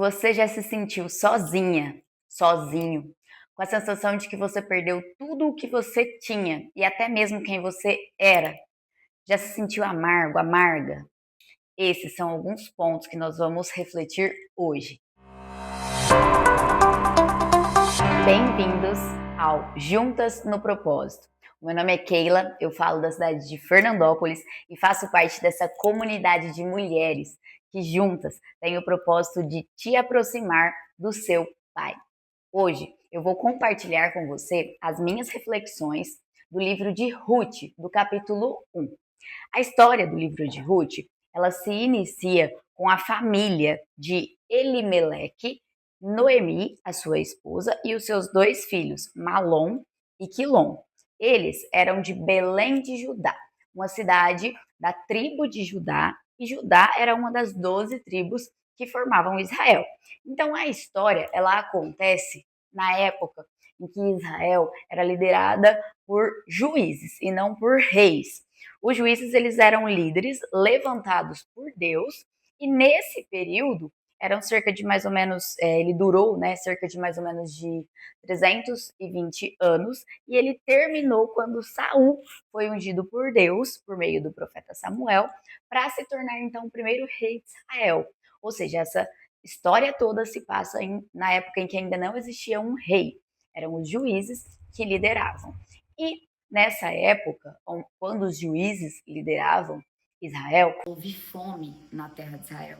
Você já se sentiu sozinha, sozinho, com a sensação de que você perdeu tudo o que você tinha e até mesmo quem você era? Já se sentiu amargo, amarga? Esses são alguns pontos que nós vamos refletir hoje. Bem-vindos ao Juntas no Propósito. O meu nome é Keila, eu falo da cidade de Fernandópolis e faço parte dessa comunidade de mulheres que juntas têm o propósito de te aproximar do seu Pai. Hoje eu vou compartilhar com você as minhas reflexões do livro de Ruth, do capítulo 1. A história do livro de Ruth, ela se inicia com a família de Elimeleque, Noemi, a sua esposa, e os seus dois filhos, Malom e Quilom. Eles eram de Belém de Judá, uma cidade da tribo de Judá, e Judá era uma das 12 tribos que formavam Israel. Então a história, ela acontece na época em que Israel era liderada por juízes e não por reis. Os juízes, eles eram líderes levantados por Deus, e nesse período eram cerca de mais ou menos, ele durou, né, cerca de mais ou menos de 320 anos, e ele terminou quando Saul foi ungido por Deus, por meio do profeta Samuel, para se tornar então o primeiro rei de Israel. Ou seja, essa história toda se passa na época em que ainda não existia um rei, eram os juízes que lideravam. E nessa época, quando os juízes lideravam Israel, houve fome na terra de Israel,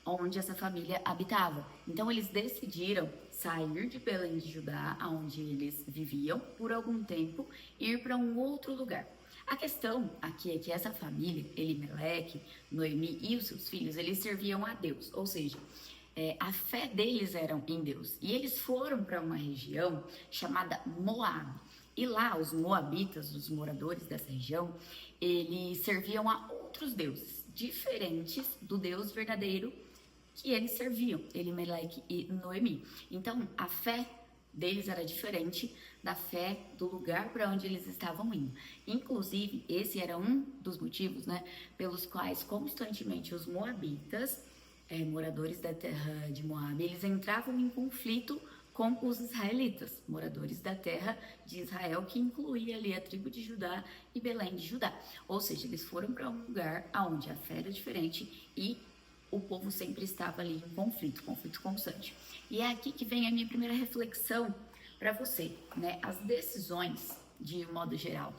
onde essa família habitava. Então eles decidiram sair de Belém de Judá, onde eles viviam, por algum tempo, e ir para um outro lugar. A questão aqui é que essa família, Elimeleque, Noemi e os seus filhos, eles serviam a Deus, ou seja, a fé deles era em Deus. E eles foram para uma região chamada Moab. E lá, os moabitas, os moradores dessa região, eles serviam a outros deuses, diferentes do Deus verdadeiro que eles serviam, Elimeleque e Noemi. Então, a fé deles era diferente da fé do lugar para onde eles estavam indo. Inclusive, esse era um dos motivos, né, pelos quais constantemente os moabitas, moradores da terra de Moab, eles entravam em conflito com os israelitas, moradores da terra de Israel, que incluía ali a tribo de Judá e Belém de Judá. Ou seja, eles foram para um lugar onde a fé era diferente e o povo sempre estava ali em conflito constante. E é aqui que vem a minha primeira reflexão para você, né? As decisões, de modo geral,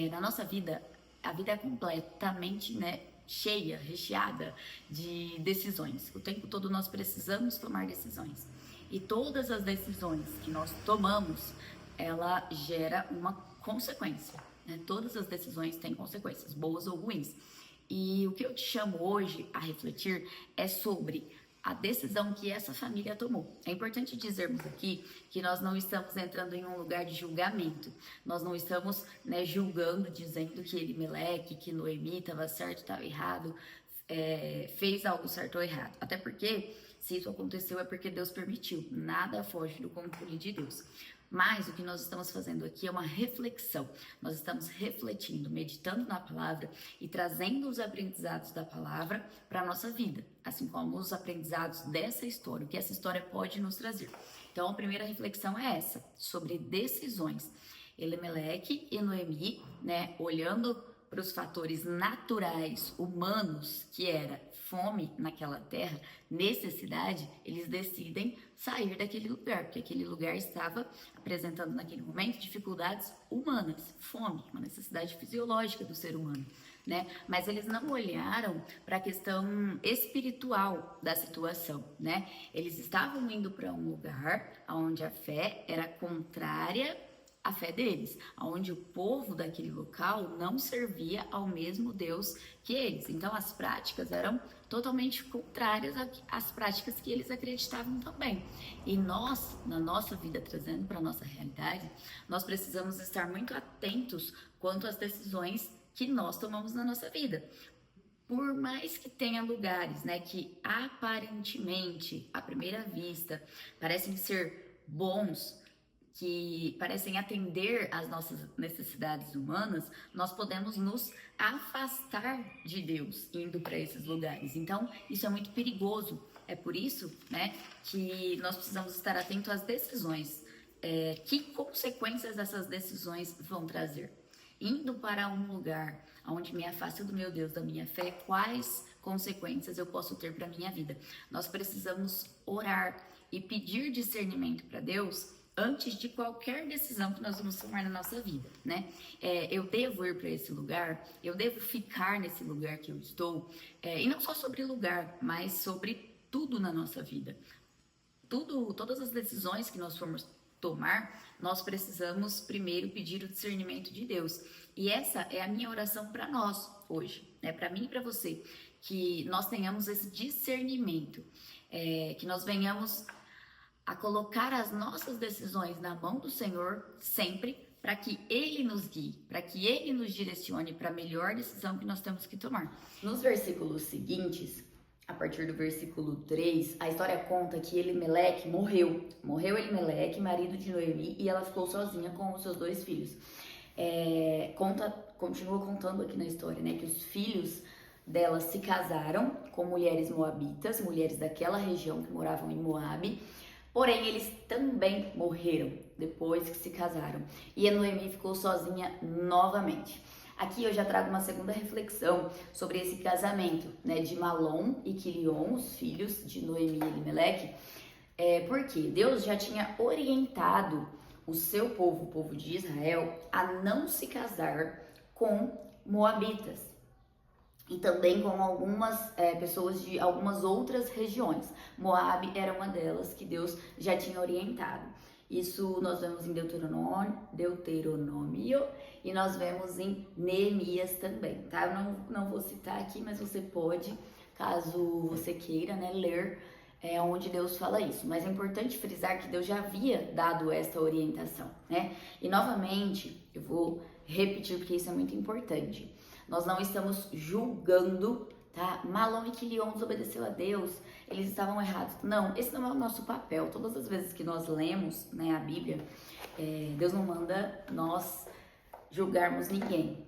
na nossa vida, a vida é completamente, né, cheia, recheada de decisões. O tempo todo nós precisamos tomar decisões. E todas as decisões que nós tomamos, ela gera uma consequência, né? Todas as decisões têm consequências, boas ou ruins. E o que eu te chamo hoje a refletir é sobre a decisão que essa família tomou. É importante dizermos aqui que nós não estamos entrando em um lugar de julgamento. Nós não estamos, né, julgando, dizendo que Elimeleque, que Noemi estava certo, estava errado, fez algo certo ou errado. Até porque, se isso aconteceu, é porque Deus permitiu. Nada foge do controle de Deus. Mas o que nós estamos fazendo aqui é uma reflexão. Nós estamos refletindo, meditando na palavra e trazendo os aprendizados da palavra para a nossa vida, assim como os aprendizados dessa história, o que essa história pode nos trazer. Então, a primeira reflexão é essa, sobre decisões. Elimeleque e Noemi, né, olhando para os fatores naturais, humanos, que era fome naquela terra, necessidade, eles decidem sair daquele lugar, porque aquele lugar estava apresentando naquele momento dificuldades humanas, fome, uma necessidade fisiológica do ser humano, né? Mas eles não olharam para a questão espiritual da situação, né? Eles estavam indo para um lugar onde a fé era contrária a fé deles, onde o povo daquele local não servia ao mesmo Deus que eles. Então as práticas eram totalmente contrárias às práticas que eles acreditavam também. E nós, na nossa vida, trazendo para a nossa realidade, nós precisamos estar muito atentos quanto às decisões que nós tomamos na nossa vida. Por mais que tenha lugares, né, que aparentemente, à primeira vista, parecem ser bons, que parecem atender às nossas necessidades humanas, nós podemos nos afastar de Deus indo para esses lugares. Então, isso é muito perigoso, É por isso, né, que nós precisamos estar atentos às decisões. Que consequências essas decisões vão trazer? Indo para um lugar onde me afasta do meu Deus, da minha fé, quais consequências eu posso ter para a minha vida? Nós precisamos orar e pedir discernimento para Deus antes de qualquer decisão que nós vamos tomar na nossa vida, né? Eu devo ir para esse lugar, eu devo ficar nesse lugar que eu estou, e não só sobre lugar, mas sobre tudo na nossa vida. Todas as decisões que nós formos tomar, nós precisamos primeiro pedir o discernimento de Deus. E essa é a minha oração para nós hoje, né? Para mim e para você, que nós tenhamos esse discernimento, que nós venhamos a colocar as nossas decisões na mão do Senhor sempre, para que Ele nos guie, para que Ele nos direcione para a melhor decisão que nós temos que tomar. Nos versículos seguintes, a partir do versículo 3, a história conta que Elimeleque morreu. Morreu Elimeleque, marido de Noemi, e ela ficou sozinha com os seus 2 filhos. Continua contando aqui na história, né, que os filhos dela se casaram com mulheres moabitas, mulheres daquela região que moravam em Moabe. Porém, eles também morreram depois que se casaram. E a Noemi ficou sozinha novamente. Aqui eu já trago uma segunda reflexão sobre esse casamento, né, de Malom e Quilion, os filhos de Noemi e Elimeleque, porque Deus já tinha orientado o seu povo, o povo de Israel, a não se casar com moabitas. E também com algumas pessoas de algumas outras regiões. Moabe era uma delas que Deus já tinha orientado. Isso nós vemos em Deuteronômio e nós vemos em Neemias também, tá? Eu não vou citar aqui, mas você pode, caso você queira, né, ler onde Deus fala isso. Mas é importante frisar que Deus já havia dado essa orientação, né? E novamente, eu vou repetir porque isso é muito importante. Nós não estamos julgando, tá? Malom e Quilion desobedeceu a Deus, eles estavam errados. Não, esse não é o nosso papel. Todas as vezes que nós lemos, né, a Bíblia, Deus não manda nós julgarmos ninguém.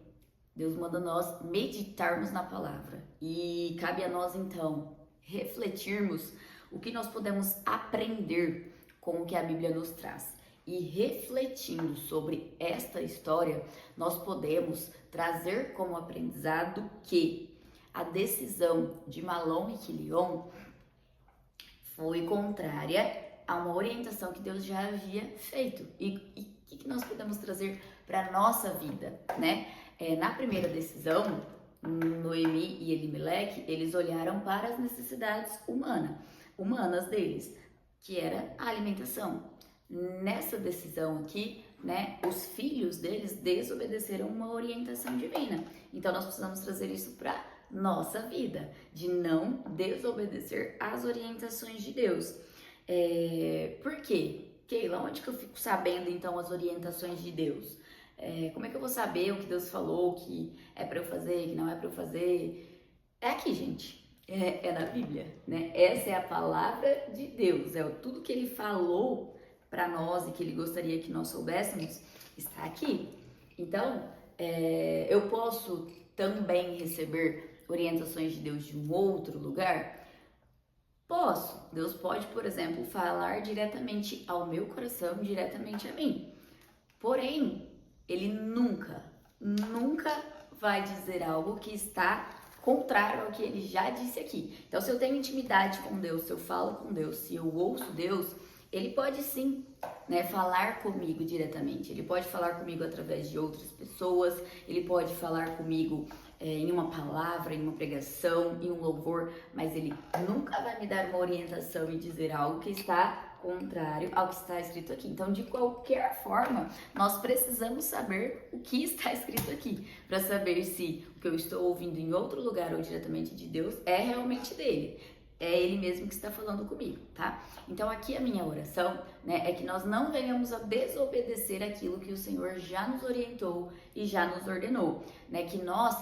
Deus manda nós meditarmos na palavra. E cabe a nós, então, refletirmos o que nós podemos aprender com o que a Bíblia nos traz. E refletindo sobre esta história, nós podemos trazer como aprendizado que a decisão de Malom e Quilion foi contrária a uma orientação que Deus já havia feito. E o que nós podemos trazer para a nossa vida, né? Na primeira decisão, Noemi e Elimeleque, eles olharam para as necessidades humanas deles, que era a alimentação. Nessa decisão aqui, né, os filhos deles desobedeceram uma orientação divina. Então nós precisamos trazer isso para nossa vida, de não desobedecer às orientações de Deus. Por quê? Keila, onde que eu fico sabendo então as orientações de Deus? Como é que eu vou saber o que Deus falou, que é para eu fazer, que não é para eu fazer? É aqui, gente. É na Bíblia, né? Essa é a palavra de Deus, tudo que Ele falou para nós e que Ele gostaria que nós soubéssemos, está aqui. Então, eu posso também receber orientações de Deus de um outro lugar? Posso. Deus pode, por exemplo, falar diretamente ao meu coração, diretamente a mim. Porém, Ele nunca vai dizer algo que está contrário ao que Ele já disse aqui. Então, se eu tenho intimidade com Deus, se eu falo com Deus, se eu ouço Deus, Ele pode sim, né, falar comigo diretamente. Ele pode falar comigo através de outras pessoas, Ele pode falar comigo em uma palavra, em uma pregação, em um louvor, mas Ele nunca vai me dar uma orientação e dizer algo que está contrário ao que está escrito aqui. Então, de qualquer forma, nós precisamos saber o que está escrito aqui, para saber se o que eu estou ouvindo em outro lugar ou diretamente de Deus é realmente dele. É Ele mesmo que está falando comigo, tá? Então aqui a minha oração, né, é que nós não venhamos a desobedecer aquilo que o Senhor já nos orientou e já nos ordenou, né? Que nós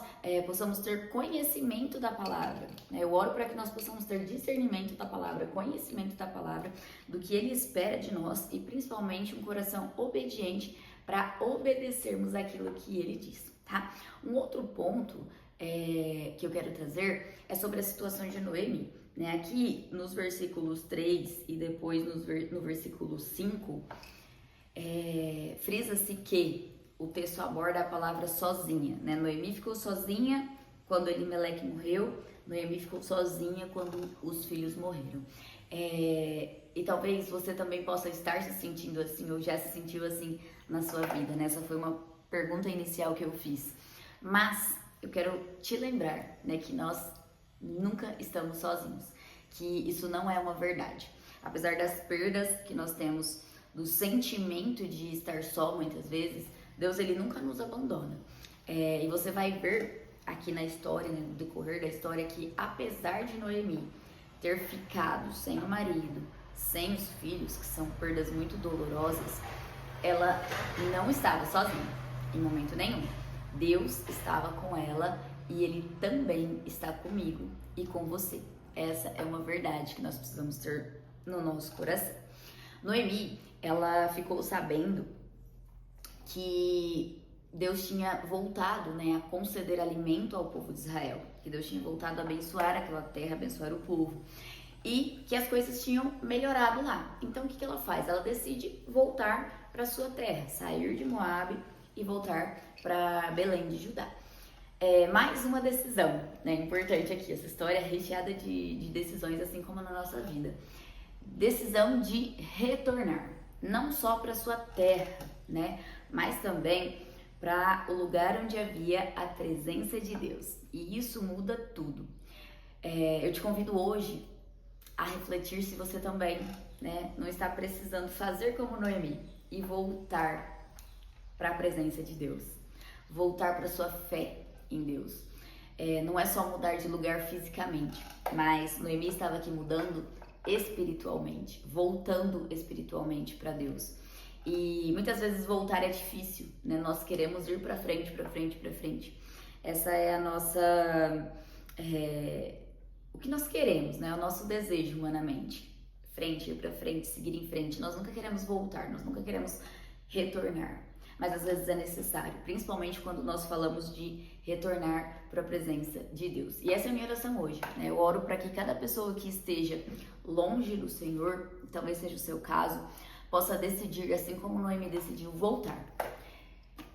possamos ter conhecimento da palavra, né? Eu oro para que nós possamos ter discernimento da palavra, conhecimento da palavra, do que Ele espera de nós e principalmente um coração obediente para obedecermos aquilo que Ele diz, tá? Um outro ponto que eu quero trazer é sobre a situação de Noemi. né? Aqui nos versículos 3 e depois no versículo 5, frisa-se que o texto aborda a palavra sozinha, né? Noemi ficou sozinha quando Elimeleque morreu, Noemi ficou sozinha quando os filhos morreram. E talvez você também possa estar se sentindo assim, ou já se sentiu assim na sua vida, né? Essa foi uma pergunta inicial que eu fiz. Mas eu quero te lembrar, né, que nós nunca estamos sozinhos, que isso não é uma verdade. Apesar das perdas que nós temos, do sentimento de estar só muitas vezes, Deus ele nunca nos abandona. E você vai ver aqui na história, né, no decorrer da história, que apesar de Noemi ter ficado sem o marido, sem os filhos, que são perdas muito dolorosas, ela não estava sozinha, em momento nenhum. Deus estava com ela e Ele também está comigo e com você. Essa é uma verdade que nós precisamos ter no nosso coração. Noemi, ela ficou sabendo que Deus tinha voltado, né, a conceder alimento ao povo de Israel, que Deus tinha voltado a abençoar aquela terra, abençoar o povo, e que as coisas tinham melhorado lá. Então o que ela faz? Ela decide voltar para sua terra, sair de Moabe e voltar para Belém de Judá. Mais uma decisão, né, importante aqui. Essa história é recheada de decisões, assim como na nossa vida. Decisão de retornar, não só para sua terra, né, mas também para o lugar onde havia a presença de Deus. E isso muda tudo. Eu te convido hoje a refletir se você também, né, não está precisando fazer como Noemi e voltar para a presença de Deus, voltar para sua fé em Deus. Não é só mudar de lugar fisicamente, mas Noemi estava aqui mudando espiritualmente, voltando espiritualmente para Deus. E muitas vezes voltar é difícil, né? Nós queremos ir para frente, para frente, para frente. Essa é a nossa... o que nós queremos, né? O nosso desejo humanamente. Frente, ir para frente, seguir em frente. Nós nunca queremos voltar, nós nunca queremos retornar. Mas às vezes é necessário, principalmente quando nós falamos de retornar para a presença de Deus. E essa é a minha oração hoje, né? Eu oro para que cada pessoa que esteja longe do Senhor, talvez seja o seu caso, possa decidir, assim como Noemi decidiu, voltar,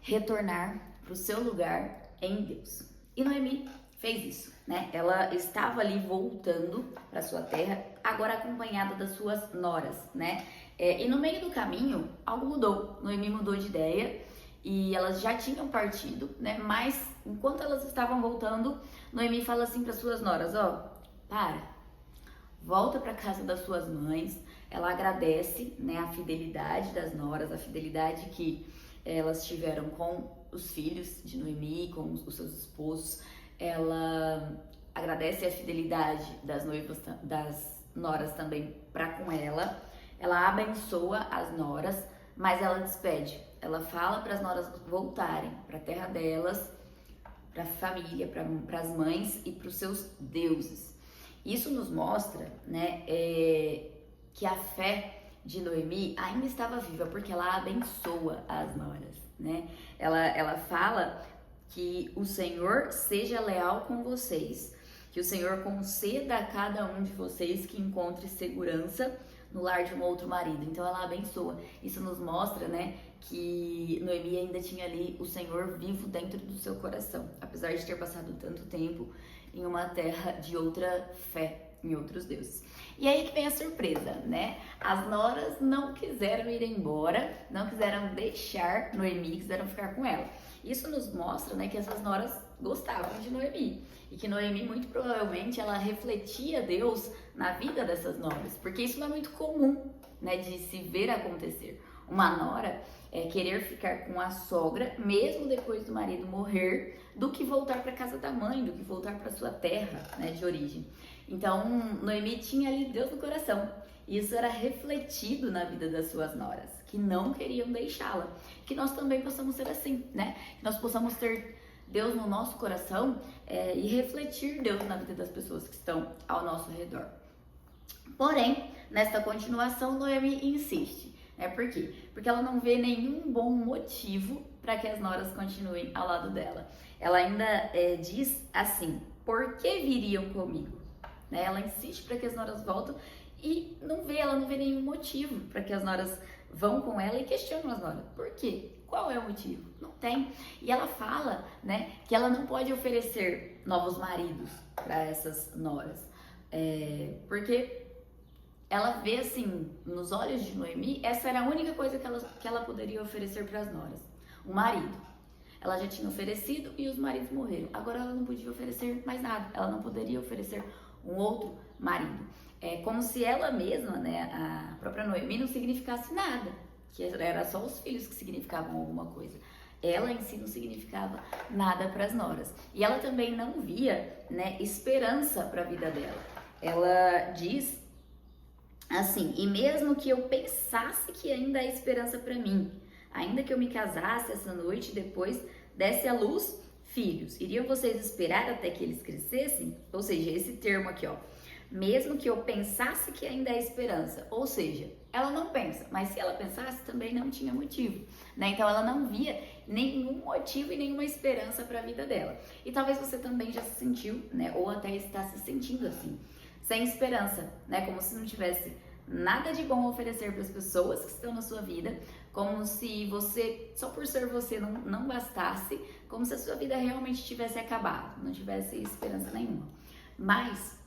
retornar para o seu lugar em Deus. E Noemi fez isso, né? Ela estava ali voltando para sua terra, agora acompanhada das suas noras, né? E no meio do caminho, algo mudou. Noemi mudou de ideia e elas já tinham partido, né? Mas enquanto elas estavam voltando, Noemi fala assim para suas noras: volta para casa das suas mães. Ela agradece, né, a fidelidade das noras, a fidelidade que elas tiveram com os filhos de Noemi, com os seus esposos. Ela agradece a fidelidade das noivas, das noras também para com ela. Ela abençoa as noras, mas ela despede. Ela fala para as noras voltarem para a terra delas, para a família, para as mães e para os seus deuses. Isso nos mostra, né, que a fé de Noemi ainda estava viva, porque ela abençoa as noras, né? Ela fala que o Senhor seja leal com vocês, que o Senhor conceda a cada um de vocês que encontre segurança no lar de um outro marido. Então ela abençoa. Isso nos mostra, né, que Noemi ainda tinha ali o Senhor vivo dentro do seu coração, apesar de ter passado tanto tempo em uma terra de outra fé, em outros deuses. E aí que vem a surpresa, né? As noras não quiseram ir embora, não quiseram deixar Noemi, quiseram ficar com ela. Isso nos mostra, né, que essas noras gostavam de Noemi e que Noemi, muito provavelmente, ela refletia Deus na vida dessas noras, porque isso não é muito comum, né, de se ver acontecer. Uma nora querer ficar com a sogra, mesmo depois do marido morrer, do que voltar para casa da mãe, do que voltar para sua terra, né, de origem. Então, Noemi tinha ali Deus no coração. E isso era refletido na vida das suas noras, que não queriam deixá-la. Que nós também possamos ser assim, né? Que nós possamos ter Deus no nosso coração e refletir Deus na vida das pessoas que estão ao nosso redor. Porém, nesta continuação, Noemi insiste. Por quê? Porque ela não vê nenhum bom motivo para que as noras continuem ao lado dela. Ela ainda diz assim: por que viriam comigo? né? Ela insiste para que as noras voltem e ela não vê nenhum motivo para que as noras vão com ela e questionam as noras. Por quê? Qual é o motivo? Não tem. E ela fala, né, que ela não pode oferecer novos maridos para essas noras. Porque ela vê assim, nos olhos de Noemi, essa era a única coisa que ela poderia oferecer para as noras. Um marido. Ela já tinha oferecido e os maridos morreram. Agora ela não podia oferecer mais nada. Ela não poderia oferecer um outro marido. É como se ela mesma, né, a própria Noemi, não significasse nada. Que era só os filhos que significavam alguma coisa. Ela em si não significava nada para as noras. E ela também não via, né, esperança para a vida dela. Ela diz assim: e mesmo que eu pensasse que ainda há esperança para mim, ainda que eu me casasse essa noite e depois desse à luz filhos, iriam vocês esperar até que eles crescessem? Ou seja, esse termo aqui, ó, mesmo que eu pensasse que ainda há esperança, ou seja, ela não pensa, mas se ela pensasse também não tinha motivo, né? Então ela não via nenhum motivo e nenhuma esperança para a vida dela. E talvez você também já se sentiu, né, ou até está se sentindo assim, sem esperança, né? Como se não tivesse nada de bom a oferecer para as pessoas que estão na sua vida, como se você, só por ser você, não bastasse, como se a sua vida realmente tivesse acabado, não tivesse esperança nenhuma. Mas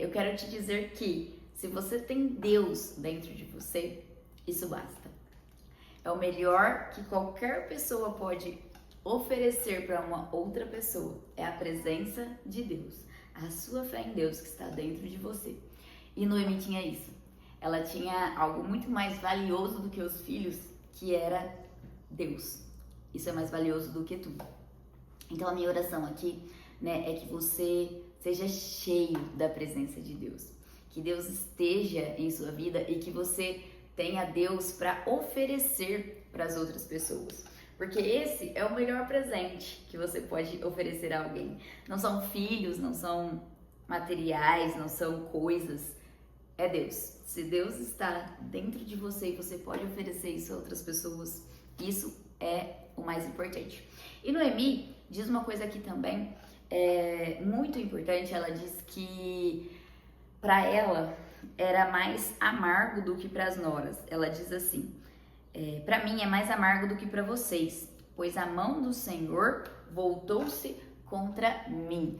eu quero te dizer que se você tem Deus dentro de você, isso basta. É o melhor que qualquer pessoa pode oferecer para uma outra pessoa, é a presença de Deus, a sua fé em Deus que está dentro de você. E Noemi tinha isso. Ela tinha algo muito mais valioso do que os filhos, que era Deus. Isso é mais valioso do que tudo. Então a minha oração aqui, né, é que você seja cheio da presença de Deus. Que Deus esteja em sua vida e que você tenha Deus para oferecer para as outras pessoas. Porque esse é o melhor presente que você pode oferecer a alguém. Não são filhos, não são materiais, não são coisas. É Deus. Se Deus está dentro de você e você pode oferecer isso a outras pessoas, isso é o mais importante. E Noemi diz uma coisa aqui também, muito importante. Ela diz que para ela era mais amargo do que para as noras. Ela diz assim: para mim é mais amargo do que para vocês, pois a mão do Senhor voltou-se contra mim.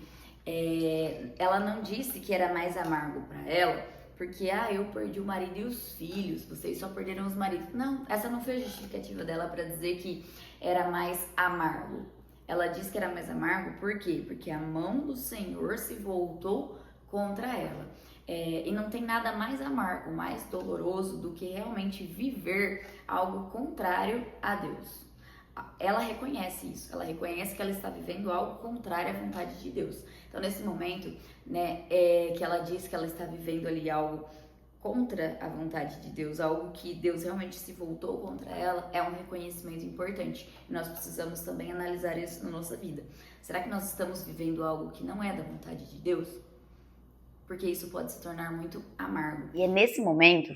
Ela não disse que era mais amargo para ela porque eu perdi o marido e os filhos, vocês só perderam os maridos. Não, essa não foi a justificativa dela para dizer que era mais amargo. Ela disse que era mais amargo por quê? Porque a mão do Senhor se voltou contra ela. E não tem nada mais amargo, mais doloroso do que realmente viver algo contrário a Deus. Ela reconhece isso, ela reconhece que ela está vivendo algo contrário à vontade de Deus. Então, nesse momento, né, que ela diz que ela está vivendo ali algo contra a vontade de Deus, algo que Deus realmente se voltou contra ela, é um reconhecimento importante. E nós precisamos também analisar isso na nossa vida. Será que nós estamos vivendo algo que não é da vontade de Deus? Porque isso pode se tornar muito amargo. E é nesse momento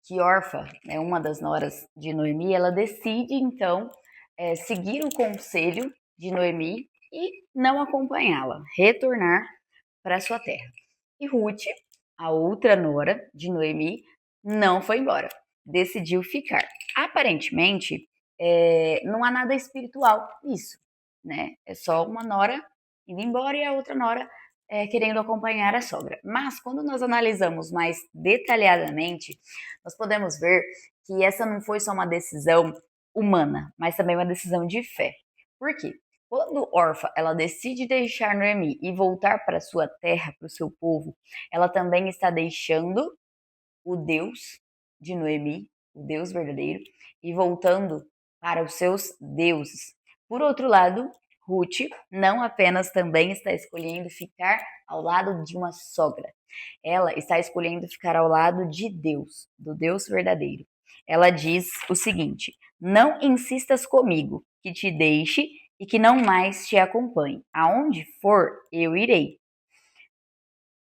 que Orfa, né, uma das noras de Noemi, ela decide então seguir o conselho de Noemi e não acompanhá-la, retornar para sua terra. E Ruth, a outra nora de Noemi, não foi embora, decidiu ficar. Aparentemente, não há nada espiritual nisso, né? É só uma nora indo embora e a outra nora querendo acompanhar a sogra. Mas quando nós analisamos mais detalhadamente, nós podemos ver que essa não foi só uma decisão humana, mas também uma decisão de fé. Por quê? Quando Orfa ela decide deixar Noemi e voltar para sua terra, para o seu povo, ela também está deixando o Deus de Noemi, o Deus verdadeiro, e voltando para os seus deuses. Por outro lado, Ruth não apenas também está escolhendo ficar ao lado de uma sogra, ela está escolhendo ficar ao lado de Deus, do Deus verdadeiro. Ela diz o seguinte: não insistas comigo, que te deixe e que não mais te acompanhe. Aonde for, eu irei.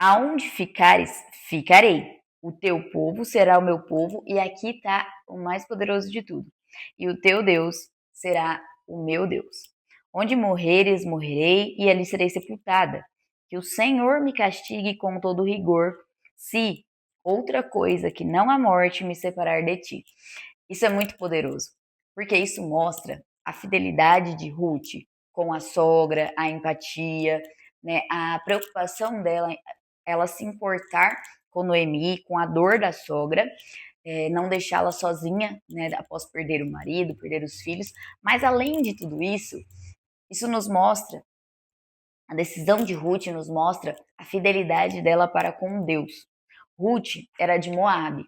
Aonde ficares, ficarei. O teu povo será o meu povo, e aqui está o mais poderoso de tudo. E o teu Deus será o meu Deus. Onde morreres, morrerei, e ali serei sepultada. que o Senhor me castigue com todo rigor, se outra coisa que não a morte me separar de ti. Isso é muito poderoso, porque isso mostra a fidelidade de Ruth com a sogra, a empatia, né, a preocupação dela, ela se importar com Noemi, com a dor da sogra, não deixá-la sozinha, né, após perder o marido, perder os filhos. Mas além de tudo isso, isso nos mostra, a decisão de Ruth nos mostra a fidelidade dela para com Deus. Ruth era de Moabe,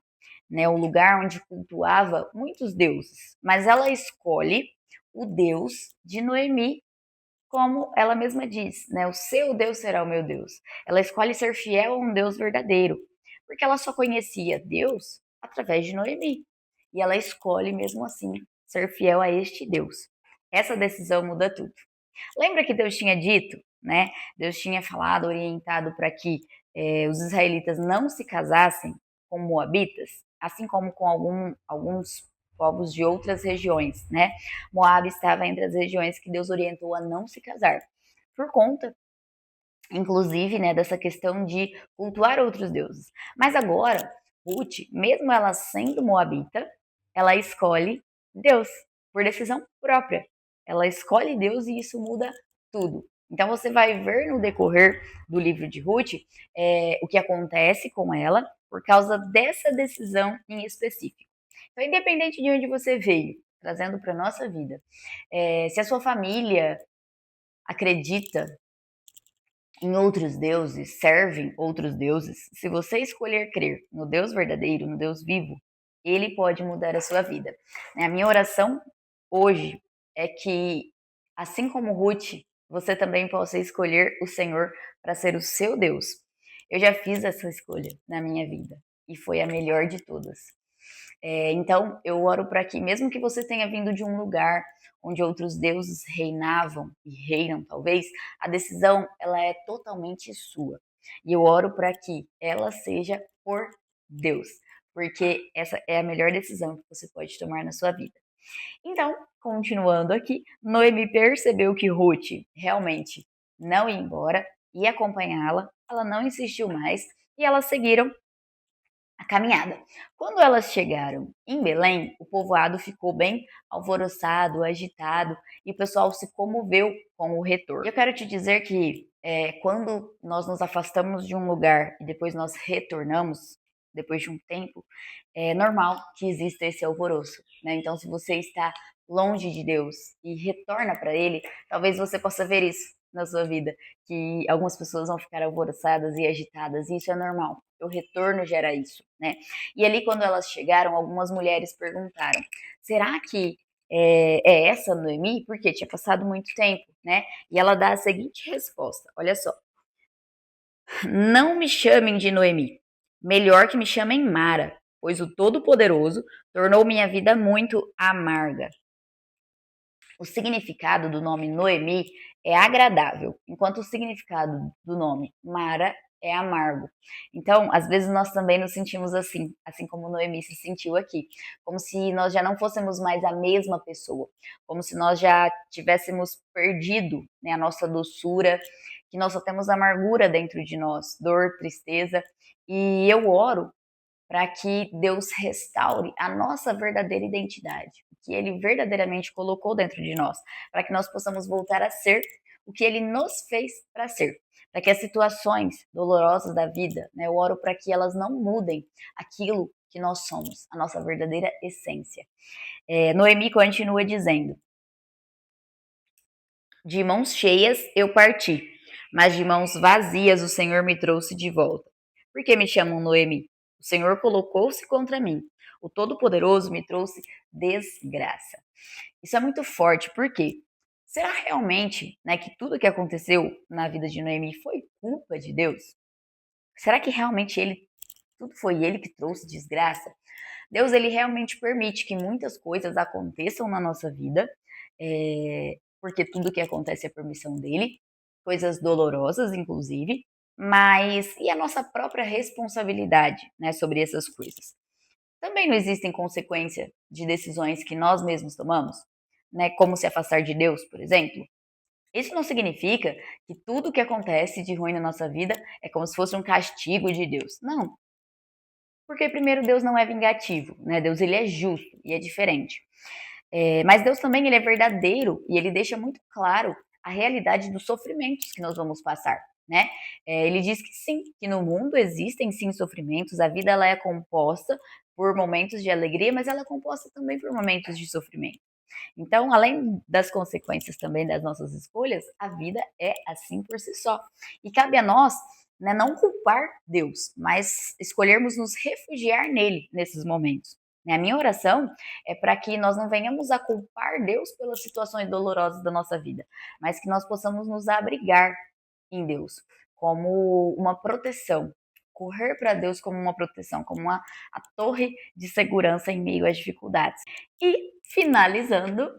né, um lugar onde cultuava muitos deuses, mas ela escolhe o Deus de Noemi, como ela mesma diz, né, o seu Deus será o meu Deus. Ela escolhe ser fiel a um Deus verdadeiro, porque ela só conhecia Deus através de Noemi. E ela escolhe mesmo assim ser fiel a este Deus. Essa decisão muda tudo. Lembra que Deus tinha dito, né? Deus tinha falado, orientado para que os israelitas não se casassem com moabitas, assim como com alguns povos de outras regiões, né? Moab estava entre as regiões que Deus orientou a não se casar, por conta, inclusive, né, dessa questão de cultuar outros deuses. Mas agora, Ruth, mesmo ela sendo moabita, ela escolhe Deus por decisão própria. Ela escolhe Deus e isso muda tudo. Então você vai ver no decorrer do livro de Ruth o que acontece com ela por causa dessa decisão em específico. Então, independente de onde você veio, trazendo para nossa vida, se a sua família acredita em outros deuses, servem outros deuses, se você escolher crer no Deus verdadeiro, no Deus vivo, ele pode mudar a sua vida. A minha oração hoje é que, assim como Ruth, você também possa escolher o Senhor para ser o seu Deus. Eu já fiz essa escolha na minha vida e foi a melhor de todas. Então, eu oro para que, mesmo que você tenha vindo de um lugar onde outros deuses reinavam e reinam, talvez, a decisão ela é totalmente sua. E eu oro para que ela seja por Deus, porque essa é a melhor decisão que você pode tomar na sua vida. Então, continuando aqui, Noemi percebeu que Ruth realmente não ia embora, ia acompanhá-la, ela não insistiu mais e elas seguiram a caminhada. Quando elas chegaram em Belém, o povoado ficou bem alvoroçado, agitado, e o pessoal se comoveu com o retorno. Eu quero te dizer que quando nós nos afastamos de um lugar e depois nós retornamos, depois de um tempo, é normal que exista esse alvoroço, né? Então, se você está longe de Deus e retorna para Ele, talvez você possa ver isso na sua vida, que algumas pessoas vão ficar alvoroçadas e agitadas, e isso é normal. O retorno gera isso, né? E ali, quando elas chegaram, algumas mulheres perguntaram: será que é essa Noemi? Porque tinha passado muito tempo, né? E ela dá a seguinte resposta: olha só, não me chamem de Noemi, melhor que me chamem Mara, pois o Todo-Poderoso tornou minha vida muito amarga. O significado do nome Noemi é agradável, enquanto o significado do nome Mara é amargo. Então, às vezes nós também nos sentimos assim como Noemi se sentiu aqui, como se nós já não fôssemos mais a mesma pessoa, como se nós já tivéssemos perdido, né, a nossa doçura, que nós só temos amargura dentro de nós, dor, tristeza. E eu oro para que Deus restaure a nossa verdadeira identidade, o que Ele verdadeiramente colocou dentro de nós, para que nós possamos voltar a ser o que Ele nos fez para ser, para que as situações dolorosas da vida, né, eu oro para que elas não mudem aquilo que nós somos, a nossa verdadeira essência. Noemi continua dizendo: de mãos cheias eu parti, mas de mãos vazias o Senhor me trouxe de volta. Por que me chamam Noemi? O Senhor colocou-se contra mim. O Todo-Poderoso me trouxe desgraça. Isso é muito forte, por quê? Será realmente, né, que tudo que aconteceu na vida de Noemi foi culpa de Deus? Será que realmente tudo foi ele que trouxe desgraça? Deus, ele realmente permite que muitas coisas aconteçam na nossa vida, porque tudo que acontece é permissão dele, coisas dolorosas, inclusive, mas e a nossa própria responsabilidade, né, sobre essas coisas? Também não existem consequências de decisões que nós mesmos tomamos, né, como se afastar de Deus, por exemplo? Isso não significa que tudo que acontece de ruim na nossa vida é como se fosse um castigo de Deus. Não, porque primeiro Deus não é vingativo, né? Deus ele é justo e é diferente. Mas Deus também ele é verdadeiro e ele deixa muito claro a realidade dos sofrimentos que nós vamos passar, né? Ele diz que sim, que no mundo existem sim sofrimentos, a vida ela é composta por momentos de alegria, mas ela é composta também por momentos de sofrimento. Então, além das consequências também das nossas escolhas, a vida é assim por si só. E cabe a nós, né, não culpar Deus, mas escolhermos nos refugiar nele nesses momentos. Né? A minha oração é para que nós não venhamos a culpar Deus pelas situações dolorosas da nossa vida, mas que nós possamos nos abrigar em Deus como uma proteção, correr para Deus como uma proteção, como a torre de segurança em meio às dificuldades. E finalizando,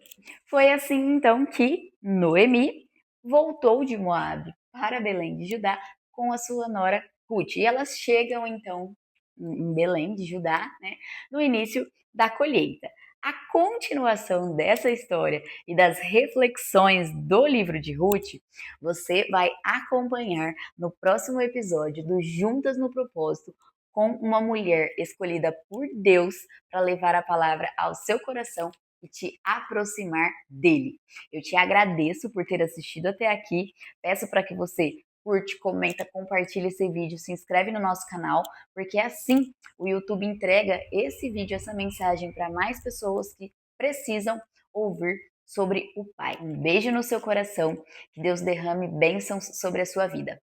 foi assim então que Noemi voltou de Moabe para Belém de Judá com a sua nora Ruth. E elas chegam então em Belém de Judá, né, no início da colheita. A continuação dessa história e das reflexões do livro de Ruth, você vai acompanhar no próximo episódio do Juntas no Propósito, com uma mulher escolhida por Deus para levar a palavra ao seu coração e te aproximar dele. Eu te agradeço por ter assistido até aqui. Peço para que você curte, comenta, compartilha esse vídeo, se inscreve no nosso canal, porque assim o YouTube entrega esse vídeo, essa mensagem para mais pessoas que precisam ouvir sobre o Pai. Um beijo no seu coração, que Deus derrame bênçãos sobre a sua vida.